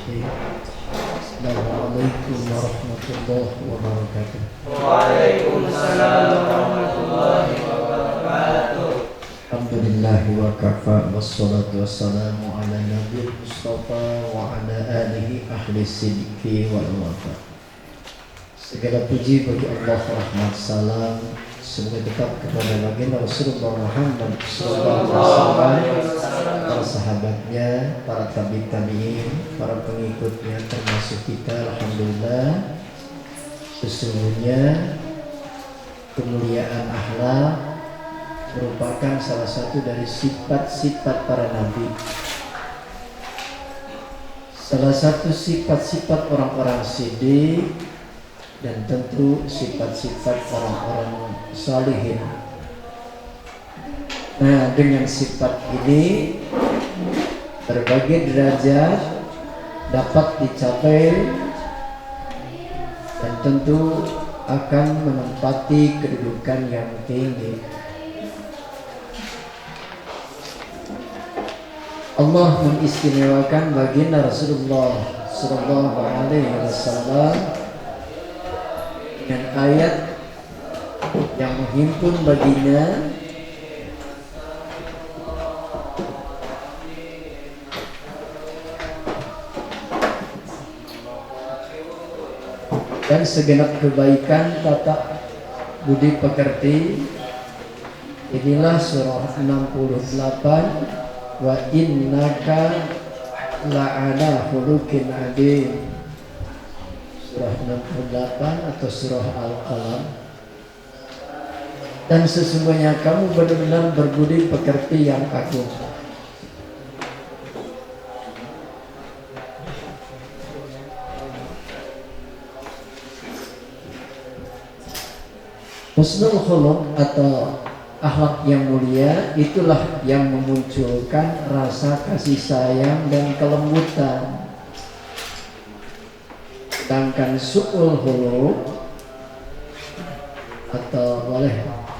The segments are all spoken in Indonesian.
Bismillahirrahmanirrahim. Assalamualaikum warahmatullahi wabarakatuh. Waalaikumsalam warahmatullahi wabarakatuh. Alhamdulillahi wa kafa wassalatu wassalamu ala nabiyil mustafa wa ala alihi ahli sidqi wal wafa. Segala puji bagi Allah, rahmat salam semoga tetap kepada baginda Rasulullah Muhammad sallallahu alaihi wasallam, para sahabatnya, para tabi'in, para pengikutnya termasuk kita. Alhamdulillah, sesungguhnya kemuliaan akhlak merupakan salah satu dari sifat-sifat para nabi. Salah satu sifat-sifat orang-orang siddiq dan tentu sifat-sifat orang-orang salihin. Nah, dengan sifat ini berbagai derajat dapat dicapai dan tentu akan menempati kedudukan yang tinggi. Allah mengistimewakan baginda Rasulullah sallallahu alaihi wasallam dengan ayat yang menghimpun baginya dan segenap kebaikan tata budi pekerti. Inilah surah 68, wa innaka la'ala khuluqin adzim. Surah 68 atau surah Al-Qalam. Dan sesungguhnya kamu benar-benar berbudi pekerti yang agung. Husnul khuluq atau akhlak yang mulia itulah yang memunculkan rasa kasih sayang dan kelembutan. Sedangkan su'ul khuluq atau boleh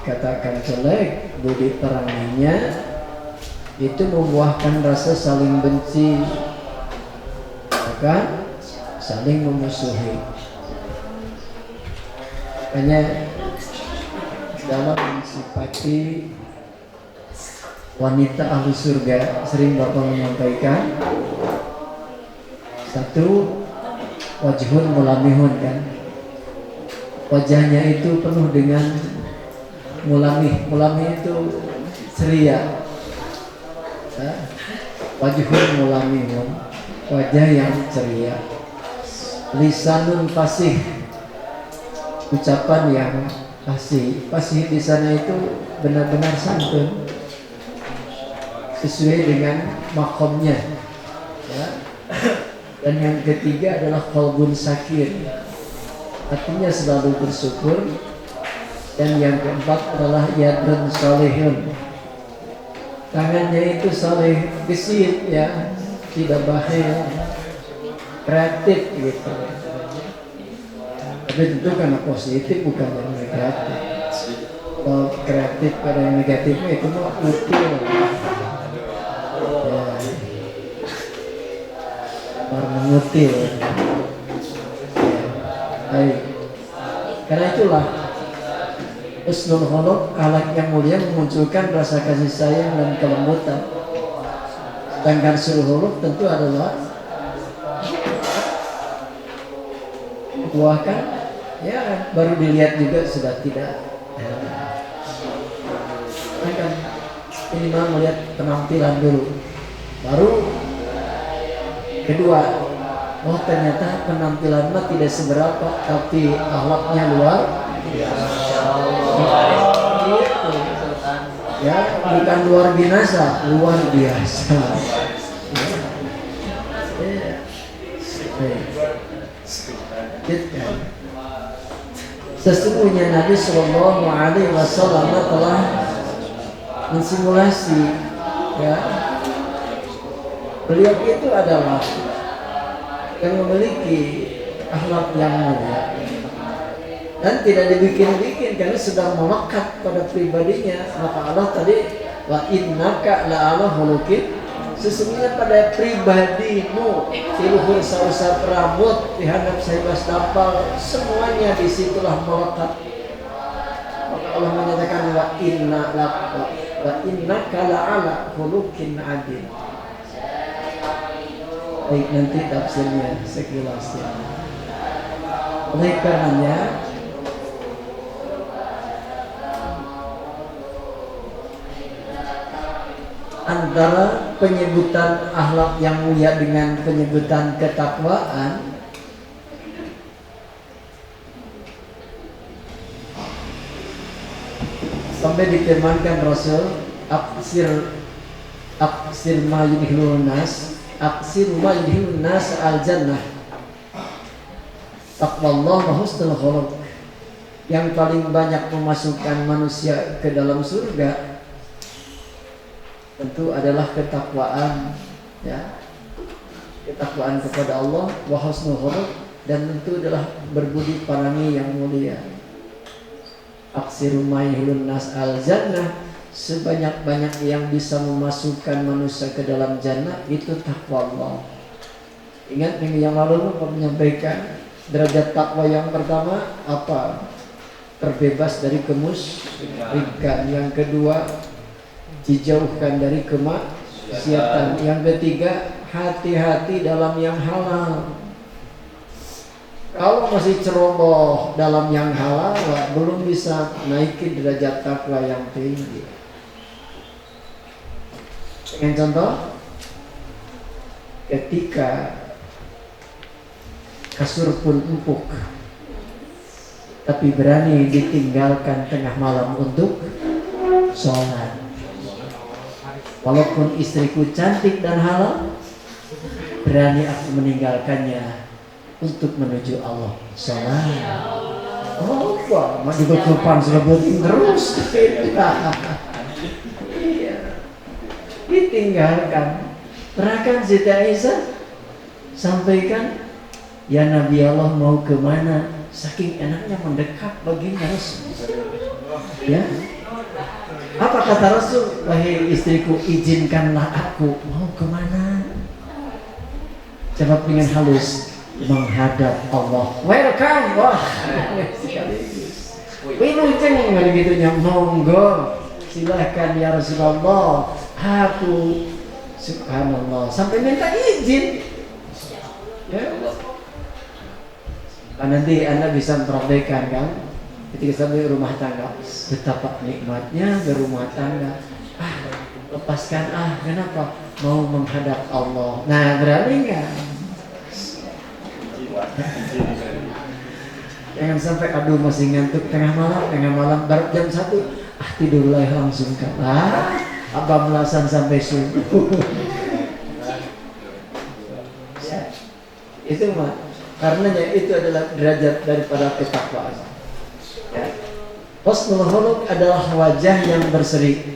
katakan jelek budi peranginya itu membuahkan rasa saling benci, bahkan saling memusuhi. Makanya dalam mensifati wanita ahli surga sering Bapak menyampaikan satu, wajhun mulamihun, kan, wajahnya itu penuh dengan mulamih. Mulamih itu ceria. Wajhun mulamihun, wajah yang ceria. Lisanun fasih, ucapan yang fasih. Fasih di sana itu benar-benar santun sesuai dengan makomnya, ya. Dan yang ketiga adalah qalbun sakir, artinya selalu bersyukur. Dan yang keempat adalah yadun salihun, tangannya itu saleh, gesit, ya, tidak bahaya, kreatif gitu. Tapi tentu karena positif, bukan yang negatif. Kalau kreatif pada yang negatifnya itu mau util, ya, mengutil. Baik. Karena itulah husnul khuluq, akhlak yang mulia memunculkan rasa kasih sayang dan kelembutan. Sedangkan su'ul khuluq tentu adalah membuahkan, ya, baru dilihat juga sudah tidak. Kan ini mah melihat penampilan dulu, baru kedua, oh ternyata penampilan mah tidak seberapa, tapi akhlaknya luar biasa. Ya, bukan luar biasa, luar biasa. Sesungguhnya Nabi Sallallahu Alaihi Wasallam telah mensimulasi, ya, beliau itu adalah yang memiliki akhlak yang mulia dan tidak dibikin-bikin karena sudah melekat pada pribadinya. Maka Allah tadi wa innaka la'ala khuluqin Sesungguhnya pada pribadimu tiluhur sausap rambut dihandap saibas dapal, semuanya disitulah melekat. Maka Allah menyatakan wa innaka la'ala khuluqin adil. Baik, nanti tafsirnya sekilas ya. Oleh karenanya antara penyebutan akhlak yang mulia dengan penyebutan ketakwaan sampai difirmankan Rasul aksir ma yudhilun nas al jannah taqwallah wa husnul khuluq. Yang paling banyak memasukkan manusia ke dalam surga tentu adalah ketakwaan, ya, ketakwaan kepada Allah, wa husnul khuluq, dan tentu adalah berbudi perangi yang mulia. Aksiru maihilun nas al jannah, sebanyak-banyak yang bisa memasukkan manusia ke dalam jannah itu takwa Allah. Ingat minggu yang lalu Bapak menyampaikan derajat takwa yang pertama apa? Terbebas dari kemusyrikan. Yang kedua, dijauhkan dari kemaksiatan. Yang ketiga, hati-hati dalam yang halal. Kalau masih ceroboh dalam yang halal, belum bisa naikin derajat takwa yang tinggi. Dengan contoh, ketika kasur pun empuk, tapi berani ditinggalkan tengah malam untuk sholat. Walaupun istriku cantik dan halal, berani aku meninggalkannya untuk menuju Allah. Sholat. Oh, wah, mau dibetupan selebutin terus. Iya, ditinggalkan. Pernahkan Siti Aisyah sampaikan, ya Nabi Allah mau kemana? Saking enaknya mendekat baginya Rasul. Ya. Apa kata Rasul? Wahai istriku, izinkanlah aku. Mau kemana? Jawab dengan halus, menghadap Allah. Welcome, wah. Wilujeng kali gitunya, monggo. Silahkan ya Rasulullah. Aku subhanallah sampai minta izin. Ya. Nanti Anda bisa mempraktekkan kan, ketika sampai rumah tangga, betapa nikmatnya berumah tangga. Lepaskan kenapa? Mau menghadap Allah. Nah, berani nggak? Jangan sampai aduh masih ngantuk tengah malam baru jam 1, tidurlah langsung kan. Abang melasan sampai subuh. Ya, itu mah. Karenanya itu adalah derajat daripada ketakwaan. Ya. Husnul khuluq adalah wajah yang berseri,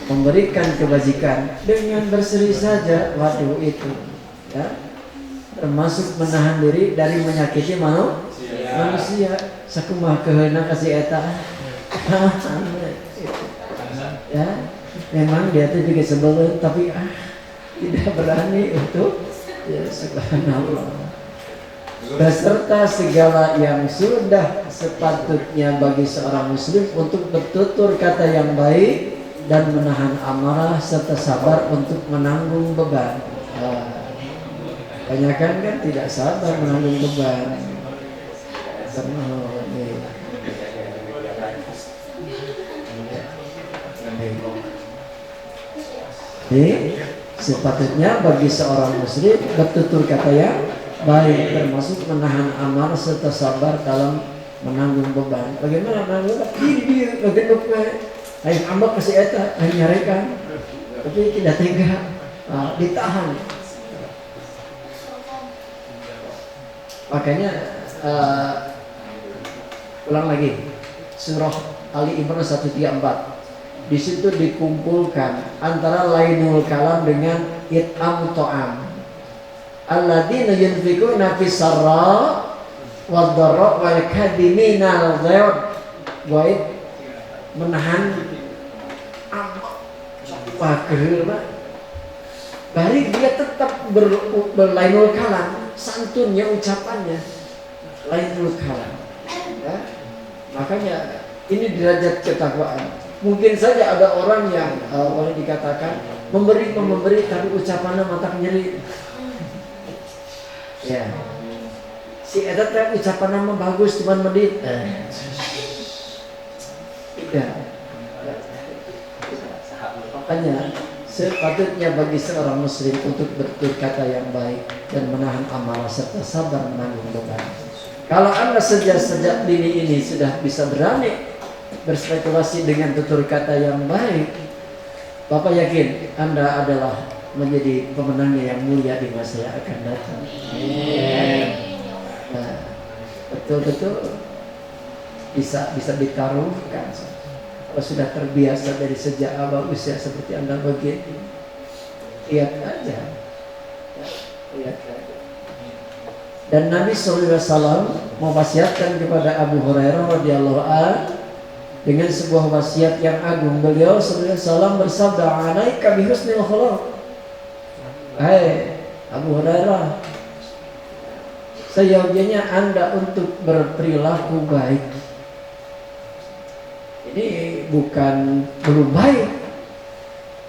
memberikan kebajikan dengan berseri saja. Waduh itu, ya, termasuk menahan diri dari menyakiti manusia. Sakumah keheuna kasih eta. Ya, memang dia itu juga sebelum, tapi tidak berani untuk, ya, subhanallah. Beserta segala yang sudah sepatutnya bagi seorang muslim untuk bertutur kata yang baik dan menahan amarah serta sabar untuk menanggung beban. Kebanyakan kan tidak sabar menanggung beban. Jadi sepatutnya bagi seorang muslim bertutur kata yang baik, termasuk menahan amarah serta sabar dalam menanggung beban. Bagaimana menanggung beban? Ini dia bagian ayo ambak kasih eta, ayo nyarikan, tapi tidak tega, ditahan. Makanya ulang lagi surah Ali Imran 134. Di situ dikumpulkan antara lainul kalam dengan it'am to'am. Alladzina yunfikuna fis sarra wad dharra wal kadhimina al-ghayz, menahan apa keheula balik dia tetap berlainul kalam, santunnya ucapannya lainul kalam. Ya. Makanya ini derajat ketakwaan. Mungkin saja ada orang yang boleh dikatakan memberi tapi ucapannya mata nyeri. Ya. Si eta teh ucapannya mah bagus cuman medit. Tidak. Makanya sepatutnya bagi seorang muslim untuk bertutur kata yang baik dan menahan amarah serta sabar menanggung beban. Kalau Anda sejak dini ini sudah bisa berani berspekulasi dengan tutur kata yang baik, Bapak yakin Anda adalah menjadi pemenangnya yang mulia di masa yang akan datang. Nah, betul-betul bisa ditaruhkan. Kalau sudah terbiasa dari sejak awal usia seperti Anda begitu, lihat aja. Lihat aja. Dan Nabi SAW mewasiatkan kepada Abu Hurairah radhiyallahu anhu dengan sebuah wasiat yang agung. Beliau SAW bersabda, "Alaika bihusnil khuluq." Hai Abu Hurairah, seyogianya Anda untuk berperilaku baik. Ini bukan belum baik,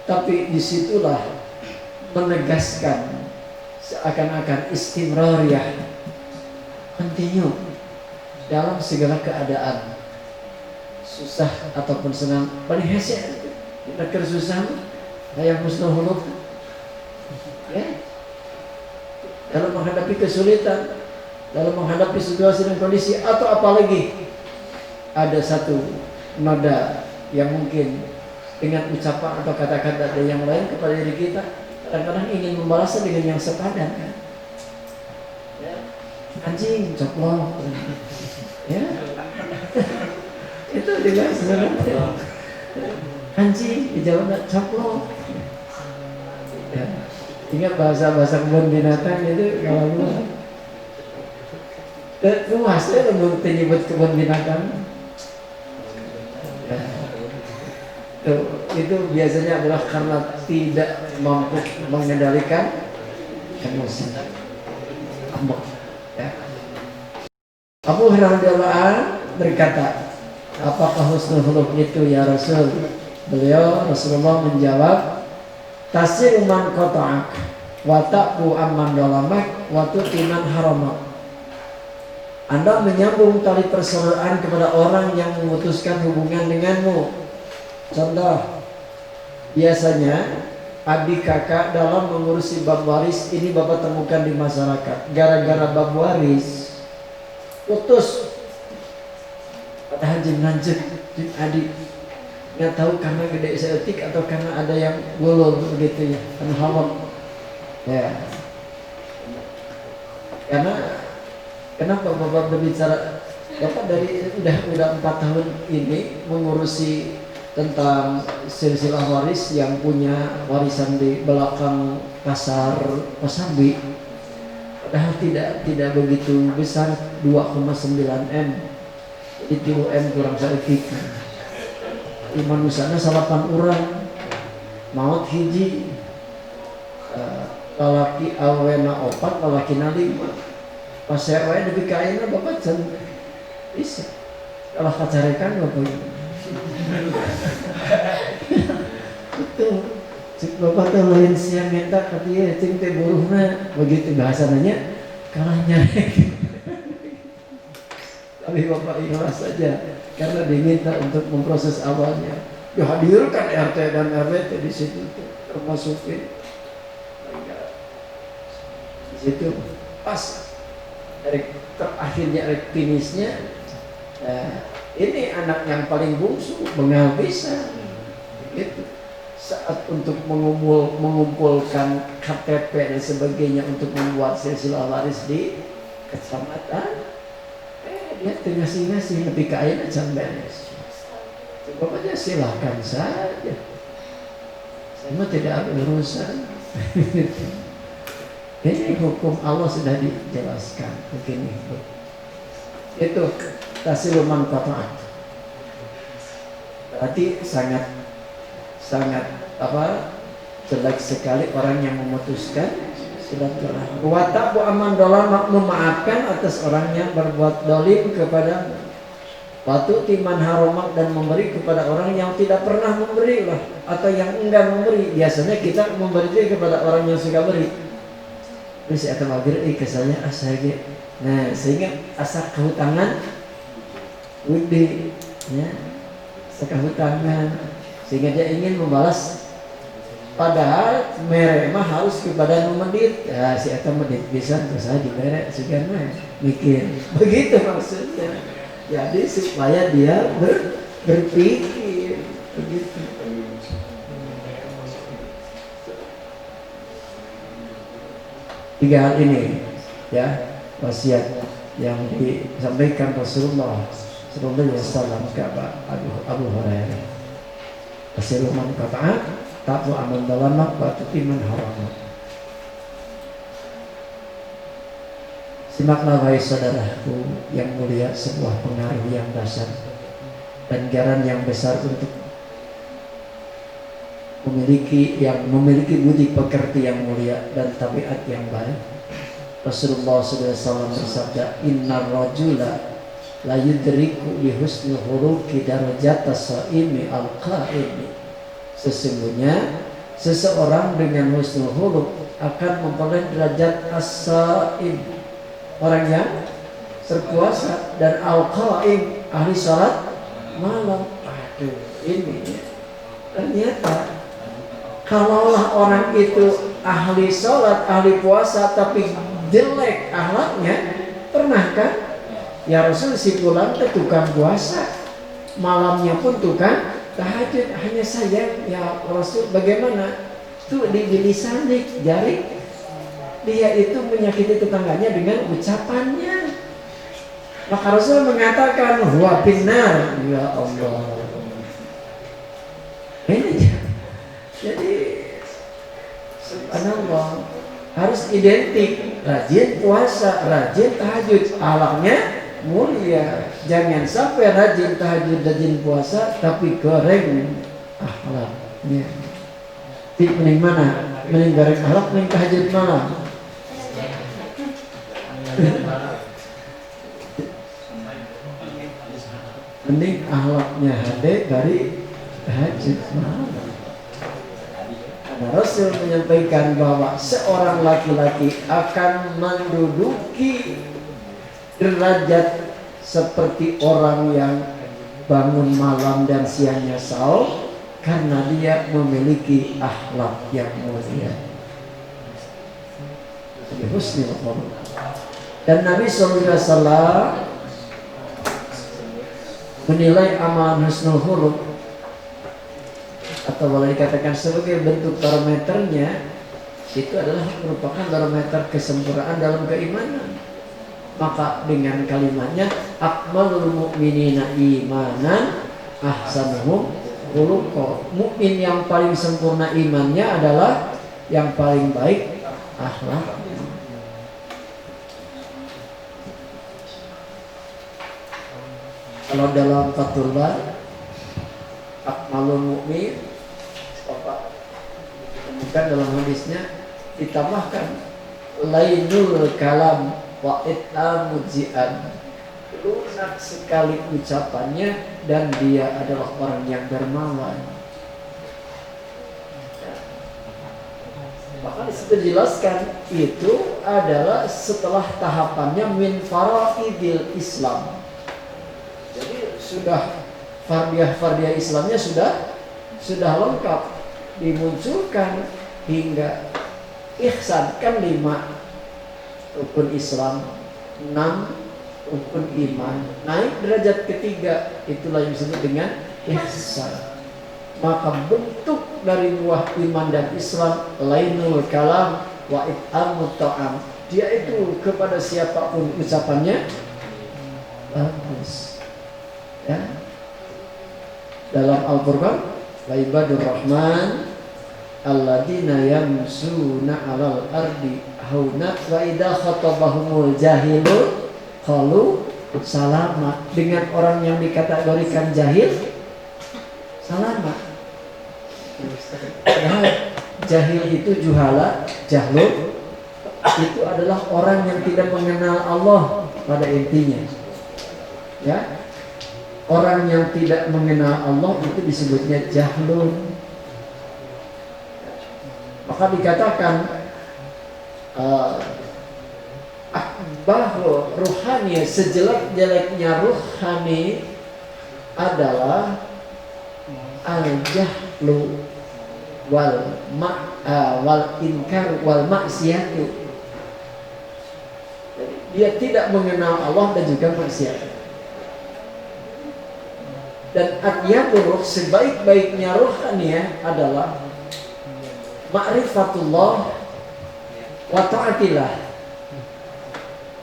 tapi disitulah menegaskan seakan-akan istimrariyah, continue dalam segala keadaan, susah ataupun senang. Paling hese kita kersusah kayak husnul khuluq, ya, dalam menghadapi kesulitan, dalam menghadapi situasi dan kondisi, atau apalagi ada satu nada yang mungkin dengan ucapan atau kata-kata yang lain kepada diri kita, kadang-kadang ingin membalasnya dengan yang sepadan, kan? Ya. Anjing, coplok, ya. Itu juga sebenarnya anjing dijawab coplok. Ya. Ingat bahasa kebun binatang itu kalau luas ya lembut nyebut kebun binatang. Itu biasanya adalah karena tidak mampu mengendalikan emosi. Ya. Abu Hurairah berkata, apakah husnul khuluq itu ya Rasul? Rasulullah menjawab, tasir man qata'ak wa ta'fu amman dalamak wa tuqiman haramak. Anda menyambung tali persaudaraan kepada orang yang memutuskan hubungan denganmu. Contoh, biasanya adik kakak dalam mengurusi bab waris ini Bapak temukan di masyarakat. Gara-gara bab waris putus, kata haji lanjut adik, nggak tahu karena gede seetik atau karena ada yang gulung begitu ya, karena haram. Ya, karena kenapa Bapak berbicara? Bapak dari udah 4 tahun ini mengurusi tentang silsilah waris yang punya warisan di belakang pasar Kosambi, padahal tidak begitu besar, 2,9 M, jadi 3 M kurang saeutik. Iman usana 8 orang, maut hiji, lalaki awena 4, lalaki 5. Pas saya wae nepi ka ayeuna Bapak can bisa kalah kacarekan Bapak. Itu cik Bapak teh lain siang minta ka dieu cing teh buruhna begitu bahasanya kalah nyarek. Tapi Bapak ikhlas saja karena diminta untuk memproses awalnya. Ya hadirkan RT dan RW di situ termasukin. Di situ pas terakhirnya finishnya. Ini anak yang paling bungsu bengal bisa gitu. Saat untuk mengumpulkan KTP dan sebagainya untuk membuat silsilah waris di kecamatan, dia ngasih lebih kaya dan beres. Coba aja silahkan saja, saya mah tidak ada urusan. Ini hukum Allah sudah dijelaskan begini. Itu tasiluman qata'at. Berarti sangat jelek sekali orang yang memutuskan silaturahmi. Wa ta'fu aman dolam, memaafkan atas orang yang berbuat dolim kepada Watu timan haromak, dan memberi kepada orang yang tidak pernah memberi lah, atau yang enggan memberi. Biasanya kita memberi kepada orang yang suka beri. Terus akan memberi ke saya asal. Nah, sehingga asa kehutangan Wudi ya, sekahutangan, sehingga dia ingin membalas, padahal merek mah harus kepada medit. Ya, si eta medit bisa terus saya dimerek segan mah mikir. Begitu maksudnya. Jadi supaya dia berpikir begitu. Tiga hal ini ya wasiat yang disampaikan Rasulullah Sallallahu Alaihi Wasallam kepada Abu Hurairah. Asiluman kata ta'fu aman dalamak wa tutiman haramak. Simaklah wahai saudaraku yang mulia, sebuah pengaruh yang dasar dan garan yang besar untuk memiliki budi pekerti yang mulia dan tabiat yang baik. Rasulullah SAW bersabda, Inna rajula la yudriku li husnul khuluqi darajata shaimi al-qa'imi. Sesungguhnya seseorang dengan husnul khuluq akan memperoleh derajat as-shaim, orang yang berpuasa, dan al-qaim, ahli salat malam. Aduh, ini ternyata kalaulah orang itu ahli salat, ahli puasa, tapi jelek akhlaknya, pernahkah ya Rasul si pulang ke tukang puasa, malamnya pun tukang tahajud. Hanya sayang ya Rasul, bagaimana tuh di lisanik jari dia itu menyakiti tetangganya dengan ucapannya. Maka Rasul mengatakan huwa finnar. Ya Allah. Ini jadi subhanallah, harus identik, rajin puasa, rajin tahajud, alamnya mulia. Jangan sampai rajin tahajud, rajin puasa tapi goreng akhlaknya. Mending mana? Mending goreng akhlak, mending tahajud malam. Mending akhlaknya hade dari tahajud malam. Karena Rasul menyampaikan bahwa seorang laki-laki akan menduduki derajat seperti orang yang bangun malam dan siangnya sahur, karena dia memiliki akhlak yang mulia. Husnul khuluq. Dan Nabi SAW menilai amalan husnul khuluq, atau boleh dikatakan sebagai bentuk barometernya, itu adalah merupakan barometer kesempurnaan dalam keimanan. Maka dengan kalimatnya akmalul mu'minina imanan ahsanuhum khuluqa. Mukmin yang paling sempurna imannya adalah yang paling baik akhlak. Kalau dalam Fathullah akmalul mu'min, Bapak temukan dalam hadisnya ditambahkan lainul kalam wa it'amul ji'an, lunak sekali ucapannya dan dia adalah orang yang dermawan. Bahkan disitu dijelaskan itu adalah setelah tahapannya min faraidil Islam. Jadi sudah fardiyah Islamnya sudah lengkap, dimunculkan hingga ihsan, kan 5 rukun Islam, 6 rukun iman, naik derajat ketiga, itulah yang disebut dengan ihsan. Maka bentuk dari buah iman dan Islam lainul kalam wa it'amut ta'am, dia itu kepada siapapun ucapannya bagus ya. Dalam Al-Qur'an, wa ibadur rahman alladzina yamsuna 'alal ardi hauna wa idza khatabahumul jahilun qalu salama. Dengan orang yang dikategorikan jahil salama. Nah, jahil itu juhala, jahlul itu adalah orang yang tidak mengenal Allah pada intinya. Ya, orang yang tidak mengenal Allah itu disebutnya jahlun. Maka dikatakan bahwa ruhani, sejelek-jeleknya ruhani adalah al-jahlu wal inkar wal maksiatu. Dia tidak mengenal Allah dan juga maksiat. Dan atyabur ruh, sebaik-baiknya ruhaniyah adalah ma'rifatullah wa ta'atillah.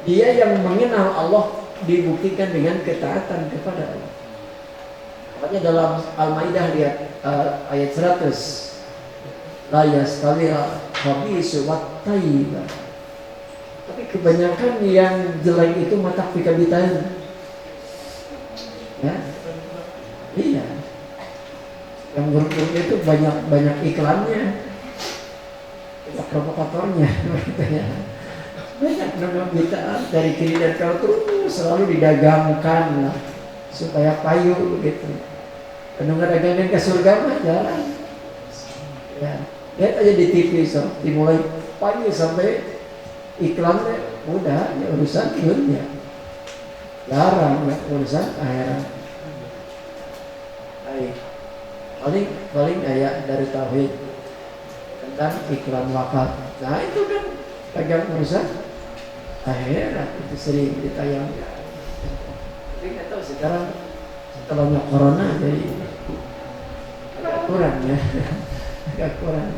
Dia yang mengenal Allah dibuktikan dengan ketaatan kepada Allah. Makanya dalam Al-Maidah lihat ayat 100, la yastawil khabisu wat thayyib. Tapi kebanyakan yang jelek itu mata pikabitan. Ya. Iya. Yang buruk-buruk itu banyak iklannya. Provokatornya gitu ya. Banyak nama bid'ah dari kiri dan kanan terus selalu didagangkan lah, supaya payu gitu. Kalau nggak dagangkan ke surga mah jarang. Ya, lihat aja di TV dimulai pagi sampai iklannya udah ya urusan dunia. Jarang ya urusan akhirat. Paling ayat dari tauhid tentang iklan wakaf. Nah itu kan pegang urusan akhirat, itu sering ditayangkan. Tapi nggak tahu sekarang setelahnya corona jadi agak kurang ya, agak kurang.